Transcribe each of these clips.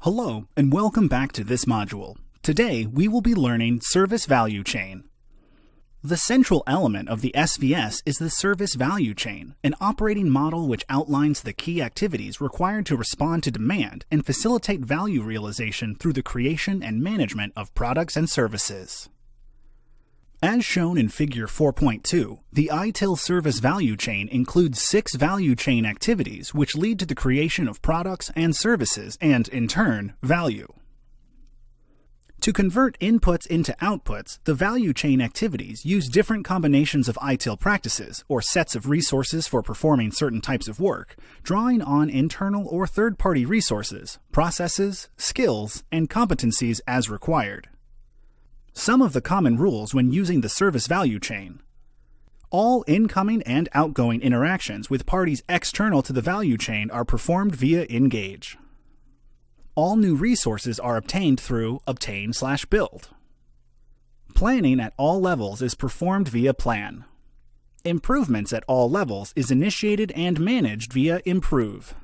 Hello, and welcome back to this module. Today, we will be learning Service Value Chain. The central element of the SVS is the Service Value Chain, an operating model which outlines the key activities required to respond to demand and facilitate value realization through the creation and management of products and services. As shown in Figure 4.2, the ITIL Service Value Chain includes 6 value chain activities which lead to the creation of products and services and, in turn, value. To convert inputs into outputs, the value chain activities use different combinations of ITIL practices, or sets of resources for performing certain types of work, drawing on internal or third-party resources, processes, skills, and competencies as required. Some of the common rules when using the service value chain. All incoming and outgoing interactions with parties external to the value chain are performed via Engage. All new resources are obtained through Obtain/Build. Planning at all levels is performed via Plan. Improvements at all levels is initiated and managed via Improve.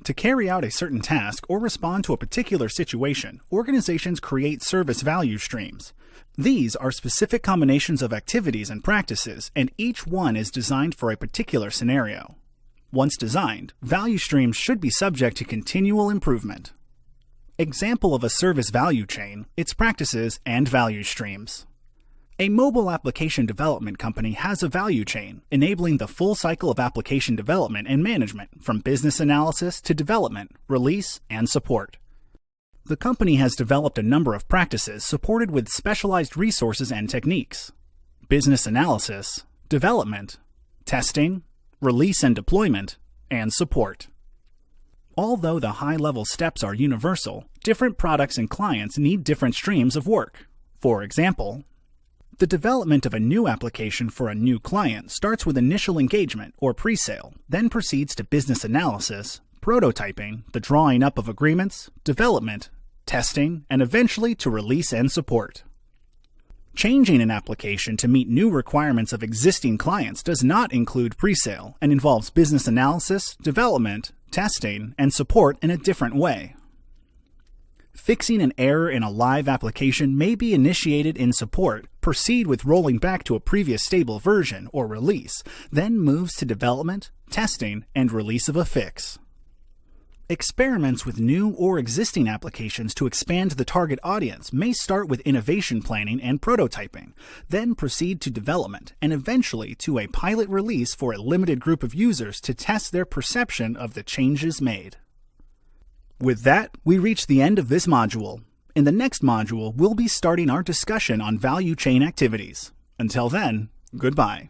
To carry out a certain task or respond to a particular situation, organizations create service value streams. These are specific combinations of activities and practices, and each one is designed for a particular scenario. Once designed, value streams should be subject to continual improvement. Example of a service value chain, its practices and value streams. A mobile application development company has a value chain, enabling the full cycle of application development and management, from business analysis to development, release, and support. The company has developed a number of practices supported with specialized resources and techniques: business analysis, development, testing, release and deployment, and support. Although the high-level steps are universal, different products and clients need different streams of work. For example, the development of a new application for a new client starts with initial engagement or pre-sale, then proceeds to business analysis, prototyping, the drawing up of agreements, development, testing, and eventually to release and support. Changing an application to meet new requirements of existing clients does not include pre-sale and involves business analysis, development, testing, and support in a different way. Fixing an error in a live application may be initiated in support, proceed with rolling back to a previous stable version or release, then moves to development, testing, and release of a fix. Experiments with new or existing applications to expand the target audience may start with innovation planning and prototyping, then proceed to development, and eventually to a pilot release for a limited group of users to test their perception of the changes made. With that, we reach the end of this module. In the next module, we'll be starting our discussion on value chain activities. Until then, goodbye.